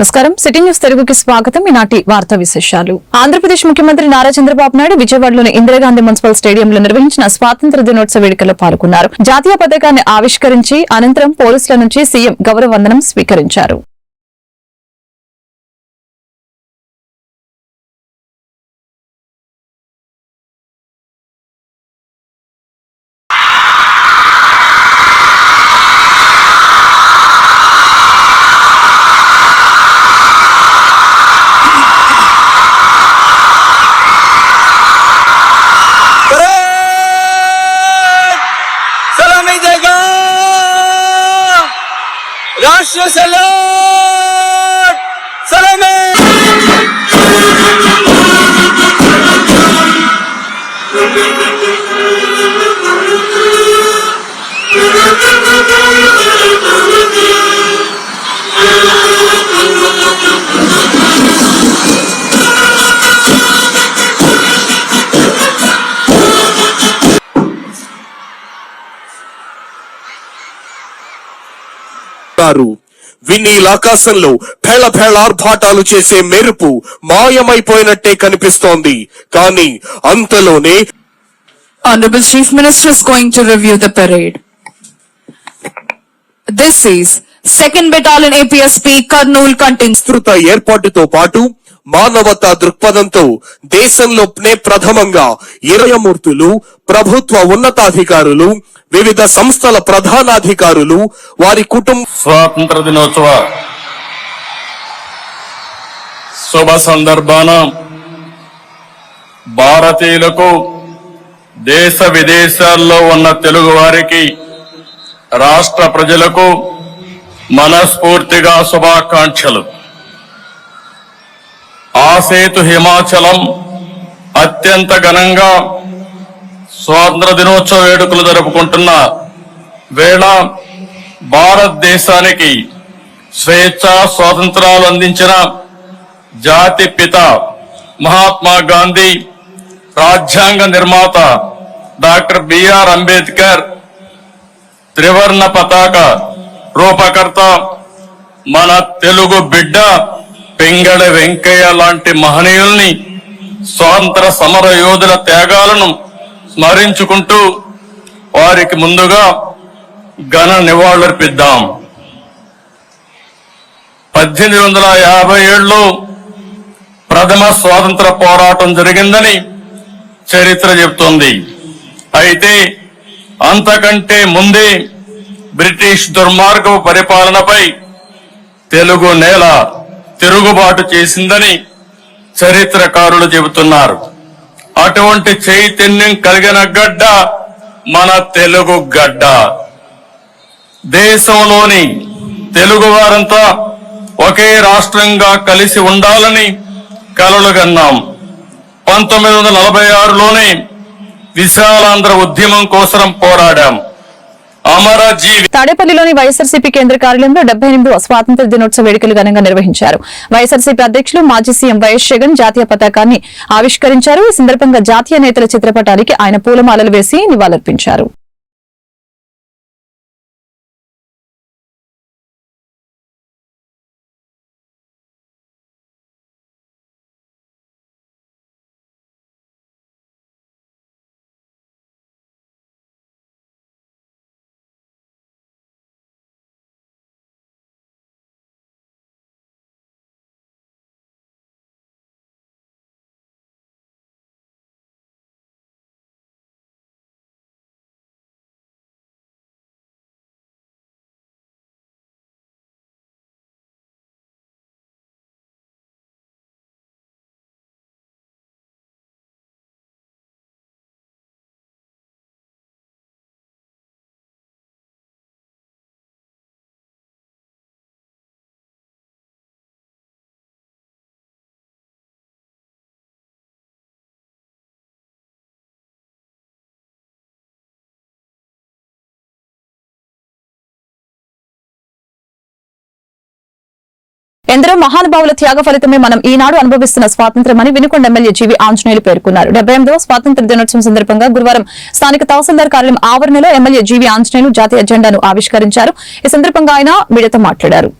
నమస్కారం. City news తెలుగుకి స్వాగతం. ఈనాటి వార్తా విశేషాలు. ఆంధ్రప్రదేశ్ ముఖ్యమంత్రి నారా చంద్రబాబు నాయుడు విజయవాడలోని ఇందిరాగాంధీ మున్సిపల్ స్టేడియంలో నిర్వహించిన స్వాతంత్ర దినోత్సవ వేడుకల్లో పాల్గొన్నారు. జాతీయ పతాకాన్ని ఆవిష్కరించి అనంతరం పోలీసుల నుంచి సీఎం గౌరవ వందనం స్వీకరించారు. राष्ट्र सलाम सलामे వినీలాకాశంలో భేళ భేళార్భాటాలు చేసే మెరుపు మాయమైపోయినట్టే కనిపిస్తోంది. కానీ అంతలోనే Honorable Chief Minister is going to review the parade. This is 2nd Battalion APSP Kurnool contingent. విస్తృత ఏర్పాటుతో పాటు మానవతా దృక్పథంతో దేశంలోనే ప్రథమంగా 20 మూర్తులు, ప్రభుత్వ ఉన్నతాధికారులు, వివిధ సంస్థల ప్రధానాధికారులు, వారి కుటుంబ స్వాతంత్ర దినోత్సవ శుభ సందర్భాన భారతీయులకు, దేశ విదేశాల్లో ఉన్న తెలుగు వారికి, రాష్ట్ర ప్రజలకు మనస్ఫూర్తిగా శుభాకాంక్షలు. ఆసేతు హిమాచలం అత్యంత ఘనంగా స్వాతంత్ర దినోత్సవ వేడుకలు జరుపుకుంటున్న వేళ భారతదేశానికి స్వేచ్ఛ స్వాతంత్రాలు అందించిన జాతి పిత మహాత్మా గాంధీ, రాజ్యాంగ నిర్మాత డాక్టర్ బిఆర్ అంబేద్కర్, త్రివర్ణ పతాక రూపకర్త మన తెలుగు బిడ్డ పింగళి వెంకయ్య లాంటి మహనీయుల్ని, స్వాతంత్ర సమర యోధుల త్యాగాలను స్మరించుకుంటూ వారికి ముందుగా ఘన నివాళులర్పిద్దాం. 1857లో ప్రథమ స్వాతంత్ర పోరాటం జరిగిందని చరిత్ర చెబుతోంది. అయితే అంతకంటే ముందే బ్రిటిష్ దుర్మార్గపు పరిపాలనపై తెలుగు నేల తిరుగుబాటు చేసిందని చరిత్రకారులు చెబుతున్నారు. అటువంటి చైతన్యం కలిగిన గడ్డ మన తెలుగు గడ్డ. దేశంలోని తెలుగు వారంతా ఒకే రాష్ట్రంగా కలిసి ఉండాలని కలలుగన్నాం. 1946లోనే విశాలాంధ్ర ఉద్యమం కోసం పోరాడాం. తాడేపల్లిలోని వైఎస్ఆర్సీపీ కేంద్ర కార్యాలయంలో 78వ స్వాతంత్ర దినోత్సవ వేడుకలు ఘనంగా నిర్వహించారు. వైఎస్ఆర్సీపీ అధ్యక్షులు మాజీ సీఎం వైఎస్ జగన్ జాతీయ పతాకాన్ని ఆవిష్కరించారు. ఈ సందర్భంగా జాతీయ నేతల చిత్రపటానికి ఆయన పూలమాలలు వేసి నివాళులర్పించారు. ఎందరో మహానుభావుల త్యాగ ఫలితమే మనం ఈనాడు అనుభవిస్తున్న స్వాతంత్ర్యమని వినుకొండ ఎమ్మెల్యే జీవి ఆంజనేయులు పేర్కొన్నారు. 78వ స్వాతంత్ర్య దినోత్సవం సందర్భంగా గురువారం స్థానిక తహసీల్దార్ కార్యాలయం ఆవరణలో ఎమ్మెల్యే జీవి ఆంజనేయులు జాతీయ జెండాను ఆవిష్కరించారు. ఈ సందర్భంగా ఆయన మీడియాతో మాట్లాడారు.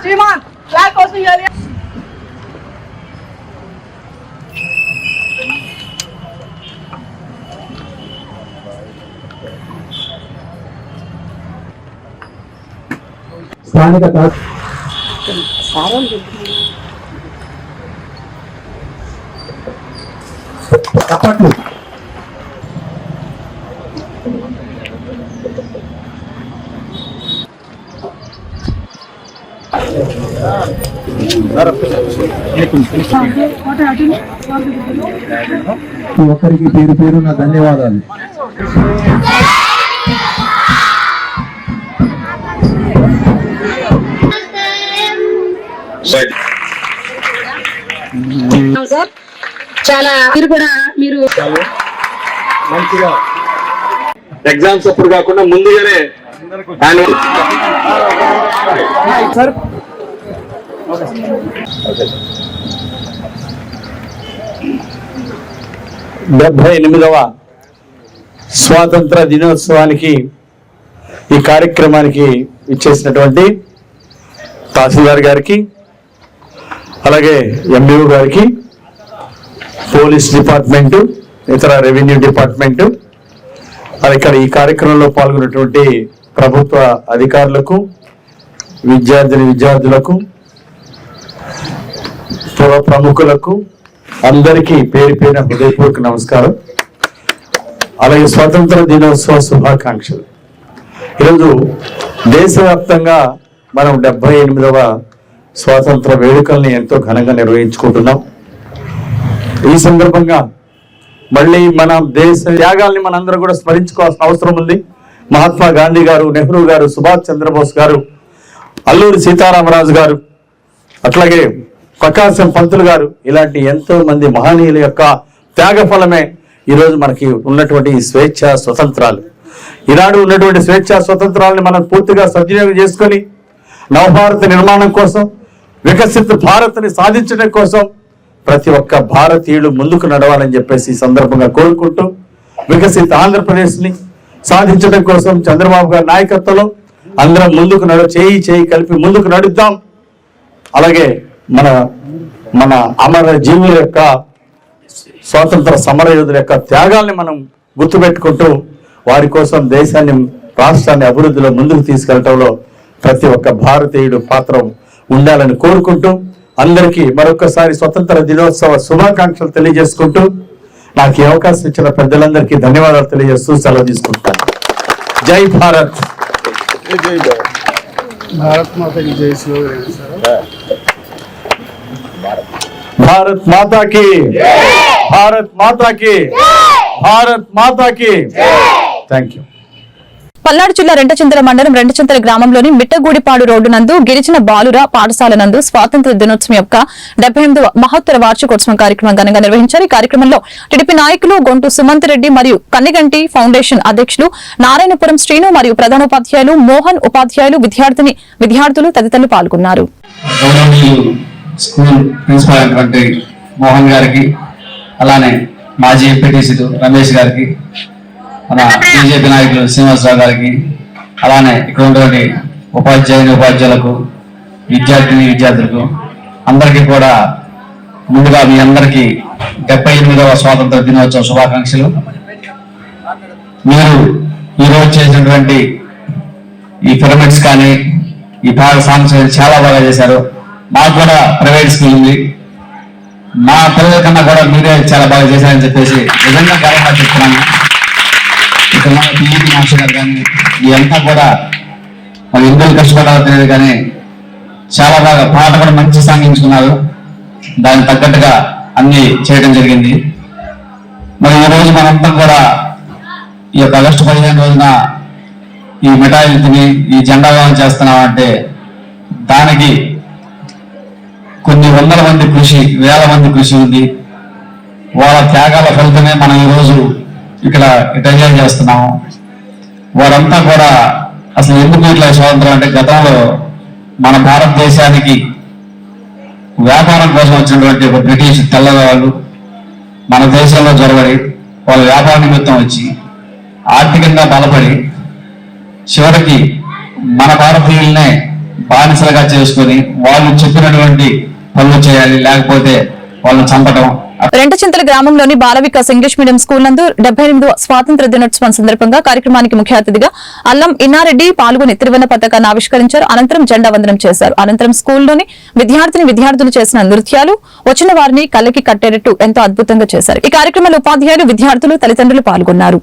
श्रीमान फ्लैग होस्टिंग एरिया స్థానిక తప్పట్లు ఒక్కరికి పేరు పేరున ధన్యవాదాలు. సార్ చాలా మీరు కూడా మీరు మంచిగా ఎగ్జామ్స్ అప్పుడు కాకుండా ముందుగానే సార్ 78వ స్వాతంత్ర దినోత్సవానికి ఈ కార్యక్రమానికి ఇచ్చేసినటువంటి తహసీల్దార్ గారికి, అలాగే ఎంబీఓ గారికి, పోలీస్ డిపార్ట్మెంటు, ఇతర రెవెన్యూ డిపార్ట్మెంటు, ఇక్కడ ఈ కార్యక్రమంలో పాల్గొన్నటువంటి ప్రభుత్వ అధికారులకు, విద్యార్థులకు, పుర ప్రముఖులకు అందరికీ పేరు పేరున హృదయపూర్వక నమస్కారం. అలాగే స్వాతంత్ర దినోత్సవ శుభాకాంక్షలు. ఈరోజు దేశవ్యాప్తంగా మనం 78వ స్వాతంత్ర వేడుకల్ని ఎంతో ఘనంగా నిర్వహించుకుంటున్నాం. ఈ సందర్భంగా మళ్ళీ మన దేశ త్యాగాల్ని మనందరం కూడా స్మరించుకోవాల్సిన అవసరం ఉంది. మహాత్మా గాంధీ గారు, నెహ్రూ గారు, సుభాష్ చంద్రబోస్ గారు, అల్లూరి సీతారామరాజు గారు, అట్లాగే ప్రకాశం పంతులు గారు, ఇలాంటి ఎంతో మంది మహనీయుల యొక్క త్యాగ ఫలమే ఈరోజు మనకి ఉన్నటువంటి స్వేచ్ఛ స్వతంత్రాలు. ఈనాడు ఉన్నటువంటి స్వేచ్ఛ స్వతంత్రాలని మనం పూర్తిగా సద్వినియోగం చేసుకొని నవభారత నిర్మాణం కోసం, వికసిత భారత్ని సాధించడం కోసం ప్రతి ఒక్క భారతీయుడు ముందుకు నడవాలని చెప్పేసి ఈ సందర్భంగా కోరుకుంటూ, వికసిత ఆంధ్రప్రదేశ్ని సాధించడం కోసం చంద్రబాబు గారి నాయకత్వంలో అందరం ముందుకు చేయి కలిపి ముందుకు నడుద్దాం. అలాగే మన అమర జీవుల యొక్క స్వాతంత్ర సమరయోధుల యొక్క త్యాగాల్ని మనం గుర్తుపెట్టుకుంటూ వారి కోసం దేశాన్ని, రాష్ట్రాన్ని అభివృద్ధిలో ముందుకు తీసుకెళ్లడంలో ప్రతి ఒక్క భారతీయుడు పాత్ర ఉండాలని కోరుకుంటూ అందరికీ మరొకసారి స్వతంత్ర దినోత్సవ శుభాకాంక్షలు తెలియజేసుకుంటూ నాకు ఈ అవకాశం ఇచ్చిన పెద్దలందరికీ ధన్యవాదాలు తెలియజేస్తూ సెలవు తీసుకుంటాను. జై భారత్. భారత్ మాతాకి జై శ్లోగన్. భారత్ మాతాకి, భారత్ మాతాకి, భారత్ మాతాకి. Thank you. పల్నాడు జిల్లా రెంటచింతల మండలం రెంటచింతల గ్రామంలోని మిట్టగూడిపాడు రోడ్డు నందు గిరిజన బాలుర పాఠశాల నందు స్వాతంత్ర్య దినోత్సవం యొక్క 78వ మహోత్తర వార్షికోత్సవం కార్యక్రమం ఘనంగా నిర్వహించారు. ఈ కార్యక్రమంలో టీడీపీ నాయకులు గొంటు సుమంత్ రెడ్డి మరియు కన్నిగంటి ఫౌండేషన్ అధ్యక్షులు నారాయణపురం శ్రీను మరియు ప్రధానోపాధ్యాయులు మోహన్, ఉపాధ్యాయులు, విద్యార్థులు తదితరులు పాల్గొన్నారు. స్కూల్ ప్రిన్సిపాల్ అయినటువంటి మోహన్ గారికి, అలానే మాజీ ఎంపీటీసీలు రమేష్ గారికి, మన బీజేపీ నాయకులు శ్రీనివాసరావు గారికి, అలానే ఇక్కడ ఉన్నటువంటి ఉపాధ్యాయులకు, విద్యార్థులకు అందరికీ కూడా ముందుగా మీ అందరికీ 78వ స్వాతంత్ర దినోత్సవ శుభాకాంక్షలు. మీరు ఈరోజు చేసినటువంటి ఈ పిరమిడ్స్ కానీ ఈ పాఠ సాంస్కృతి చాలా బాగా చేశారు. మాకు కూడా ప్రైవేట్ స్కూల్ ఉంది, మా పిల్లల కన్నా కూడా మీరే చాలా బాగా చేశారని చెప్పేసి నిజంగా గర్వంగా చెప్తున్నాను. ఇక్కడ పిఈటి మాస్టర్ గారు కానీ ఇదంతా కూడా మరి ఎందుకు కష్టపడాలో తెలియదు కానీ చాలా బాగా పాట కూడా మంచి సాగించుకున్నారు. దానికి తగ్గట్టుగా అన్ని చేయడం జరిగింది. మరి ఈరోజు మనంతా కూడా ఈ యొక్క ఆగస్టు 15 రోజున ఈ మిఠాయిలు తిని ఈ జెండా వందనం చేస్తున్నామంటే దానికి కొన్ని వందల మంది కృషి, వేల మంది కృషి ఉంది. వాళ్ళ త్యాగాల ఫలితమే మనం ఈరోజు ఇక్కడ ఎంజాయ్ చేస్తున్నాము. వారంతా కూడా అసలు ఎందుకు ఇట్లా స్వాతంత్రం అంటే గతంలో మన భారతదేశానికి వ్యాపారం కోసం వచ్చినటువంటి ఒక బ్రిటిష్ తెల్లవాళ్ళు మన దేశంలో జొరబడి వాళ్ళ వ్యాపార నిమిత్తం వచ్చి ఆర్థికంగా బలపడి చివరికి మన భారతీయులనే బానిసలుగా చేసుకుని వాళ్ళు చెప్పినటువంటి పనులు చేయాలి, లేకపోతే వాళ్ళని చంపడం. రెంటచింతల గ్రామంలోని Bala Vikas English medium school నందు 78వ స్వాతంత్ర దినోత్సవం సందర్భంగా కార్యక్రమానికి ముఖ్య అతిథిగా అల్లం ఇన్నారెడ్డి పాల్గొని త్రివర్ణ పతాకాన్ని ఆవిష్కరించారు. అనంతరం జెండా వందనం చేశారు. అనంతరం స్కూల్లోని విద్యార్థులు చేసిన నృత్యాలు వచ్చిన వారిని కళ్ళకి కట్టేటట్టు ఎంతో అద్భుతంగా చేశారు. ఈ కార్యక్రమంలో ఉపాధ్యాయులు, విద్యార్థులు, తల్లిదండ్రులు పాల్గొన్నారు.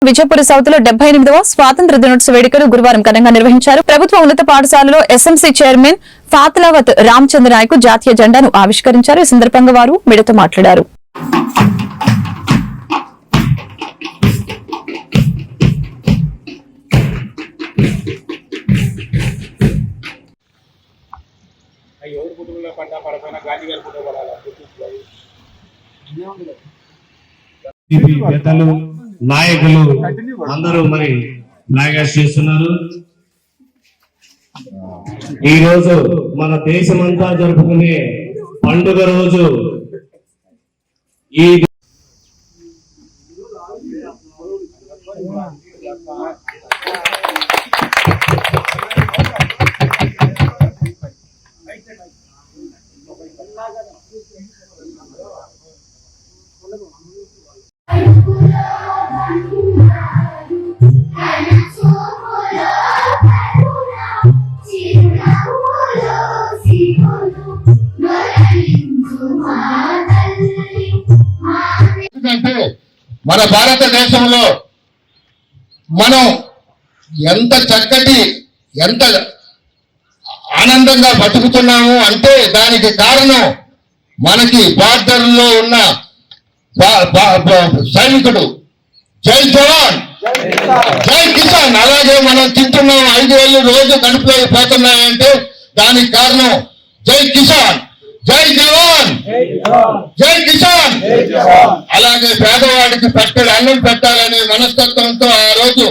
విజయపూర్ సౌత్ లో 78వ స్వాతంత్ర దినోత్సవ వేడుకలు గురువారం ఘనంగా నిర్వహించారు. ప్రభుత్వ ఉన్నత పాఠశాలలో ఎస్ఎంసీ చైర్మన్ ఫాత్లావత్ రామచంద్ర నాయక్ జాతీయ జెండాను ఆవిష్కరించారు. ఈ సందర్భంగా వారు మీడియాతో మాట్లాడారు. పెద్దలు, నాయకులు అందరూ మరి నాయకులు చేస్తున్నారు. ఈ రోజు మన దేశమంతా జరుపుకునే పండుగ రోజు. ఈ మన భారతదేశంలో మనం ఎంత చక్కటి, ఎంత ఆనందంగా బతుకుతున్నాము అంటే దానికి కారణం మనకి బార్డర్లో ఉన్న సైనికుడు. జై జవాన్ జై కిసాన్. అలాగే మనం తింటున్నాం 5 వేలు రోజు కడుపులోకి పోతున్నాయంటే దానికి కారణం జై కిసాన్, జై జవాన్, జై కిసాన్. అలాగే పేదవాడికి పెట్టాలి, అన్నం పెట్టాలనే మనస్తత్వంతో ఆ రోజు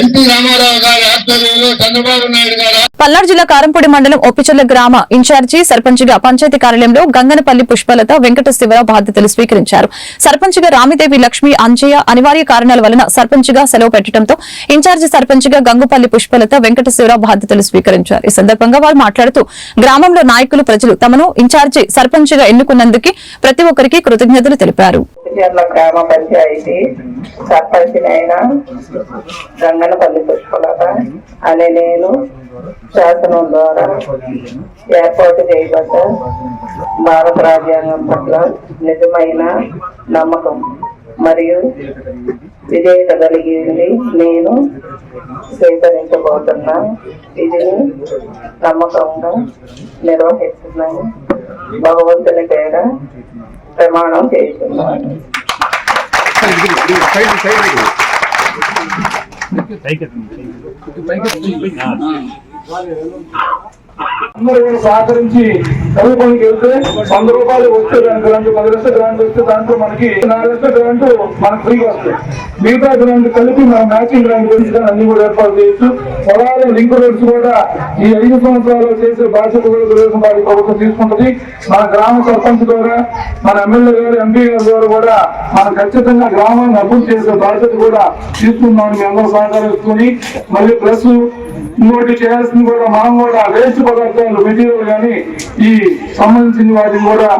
ఎన్టీ రామారావు గారి ఆధ్వర్యంలో చంద్రబాబు నాయుడు గారు పల్నాడు జిల్లా కారంపూడి మండలం ఒప్పిచెర్ల గ్రామ ఇన్ఛార్జి సర్పంచ్గా పంచాయతీ కార్యాలయంలో గంగనపల్లి పుష్పలత వెంకట శివరావు బాధ్యతలు స్వీకరించారు. సర్పంచ్గా రామిదేవి లక్ష్మి అంజయ్య అనివార్య కారణాల వలన సర్పంచ్గా సెలవు పెట్టడంతో ఇన్ఛార్జి సర్పంచ్గా గంగుపల్లి పుష్పలత వెంకట శివరావు బాధ్యతలు స్వీకరించారు. ఈ సందర్భంగా వారు మాట్లాడుతూ గ్రామంలో నాయకులు ప్రజలు తమను ఇన్ఛార్జి సర్పంచ్గా ఎన్నుకున్నందుకు ప్రతి ఒక్కరికి కృతజ్ఞతలు తెలిపారు. గ్రామ పంచాయతీ సర్పంచ్ అయిన గంగనపల్లి పుష్పలత అనే నేను శాసనం ద్వారా ఏర్పాటు చేయబడ్డ భారత రాజ్యాంగం పట్ల నిజమైన నమ్మకం మరియు విధేయత కలిగింది నేను స్వీకరించబోతున్నా. ఇది నమ్మకంగా నిర్వహిస్తున్నాను. భగవంతుని పేర ప్రమాణం చేస్తున్నాను. అందరూ కూడా సహకరించి చదువుకోనికి వెళ్తే 100 రూపాయలు వస్తే దానికి 10 లక్షల గ్రాంట్ వస్తే దాంట్లో మనకి 4 లక్షల గ్రాంట్ మనకు ఫ్రీగా వస్తుంది. మిగతా గ్రాంట్ కలిపి మనం మ్యాచింగ్ గ్రాంట్ గురించి అన్ని కూడా ఏర్పాటు చేయొచ్చు. పొలాలు లింక్ రోడ్స్ కూడా ఈ 5 సంవత్సరాలు చేసే బాధ్యత కూడా తెలుగుదేశం పార్టీ ప్రభుత్వం తీసుకుంటుంది. మన గ్రామ సర్పంచ్ ద్వారా, మన ఎమ్మెల్యే గారు, ఎంపీ గారి ద్వారా కూడా మనం ఖచ్చితంగా గ్రామాన్ని అభివృద్ధి చేసే బాధ్యత కూడా తీసుకున్నామని మీ అందరూ సహకరిస్తుంది. మళ్ళీ ప్లస్ ఇంకోటి చేయాల్సింది కూడా మనం కూడా వేస్ట్ పదార్థాలు మెటీరియల్ కానీ ఈ సంబంధించిన వాటిని కూడా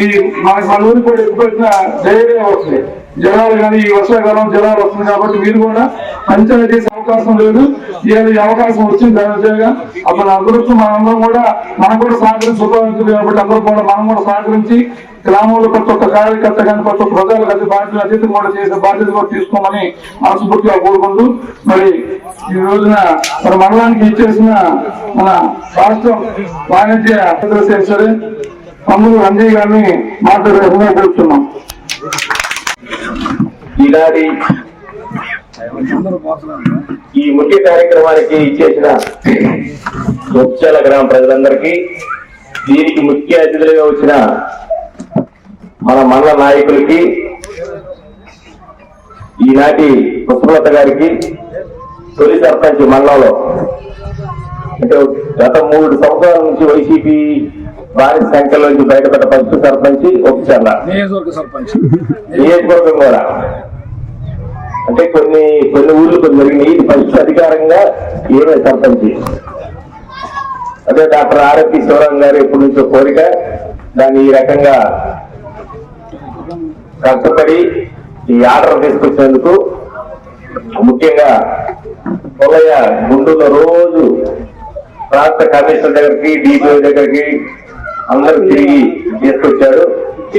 ఈ మన ఊరికి కూడా ఎక్కువ ధైర్యం వస్తాయి. జనాలు కానీ ఈ వర్షాకాలం జనాలు వస్తుంది కాబట్టి మీరు కూడా అంచనా చేసే అవకాశం లేదు. ఈ అవకాశం వచ్చింది దానిగా అప్పుడు అదృష్టం మనందరం కూడా మనం కూడా సహకరించి ఉపయోగించాలి కాబట్టి అందరూ కూడా మనం కూడా సహకరించి గ్రామంలో ప్రతి ఒక్క కార్యకర్త కానీ ప్రతి ఒక్క ప్రజలు కలిసి బాధ్యత అతిథి కూడా చేసే బాధ్యత కూడా తీసుకోమని మనస్ఫూర్తిగా కోరుకుంటూ మరి ఈ రోజున మన మండలానికి ఇచ్చేసిన మన రాష్ట్ర వాణిజ్య సెక్రటరీ అమ్ములు అంజయ్ గారిని మాట్లాడే కోరుతున్నాం. ఈనాటి ఈ ముఖ్య కార్యక్రమానికి ఇచ్చేసిన ఒప్పిచెర్ల గ్రామ ప్రజలందరికీ, దీనికి ముఖ్య అతిథులుగా వచ్చిన మన మండల నాయకులకి, ఈనాటి పుష్పలత గారికి, తొలి సర్పంచ్ మండలంలో అంటే గత 3 సంవత్సరాల నుంచి వైసీపీ భారీ సంఖ్యలో నుంచి బయటపడ్డ ఫస్ట్ సర్పంచ్ ఒప్పిచెర్ల నియోజకవర్గం కూడా. అంటే కొన్ని ఊర్లు కొన్ని జరిగినాయి. ఇది ఫస్ట్ అధికారంగా ఏమే సర్పంచ్. అదే డాక్టర్ ఆర్ఎస్పి శివరాం గారు ఎప్పటి నుంచో కోరిక, దాన్ని ఈ రకంగా కష్టపడి ఈ ఆర్డర్ తీసుకొచ్చినందుకు ముఖ్యంగా పొలయ్య గుంటూరులో రోజు ప్రాంత కమిషనర్ దగ్గరికి, డిపిఓ దగ్గరికి అందరూ తిరిగి తీసుకొచ్చాడు.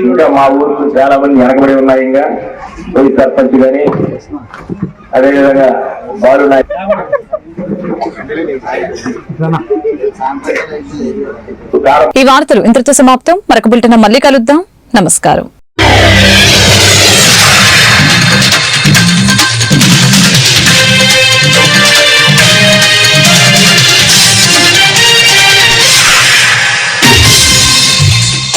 ఇంకా మా ఊరు చాలా మంది వెనకబడి ఉన్నాయి. ఇంకా పోయి సర్పంచ్ గాని అదేవిధంగా బాలు నాయక్ ఈ వార్తలు ఇంతటితో సమాప్తం. మరొక బులెటిన్ మళ్ళీ కలుద్దాం. నమస్కారం.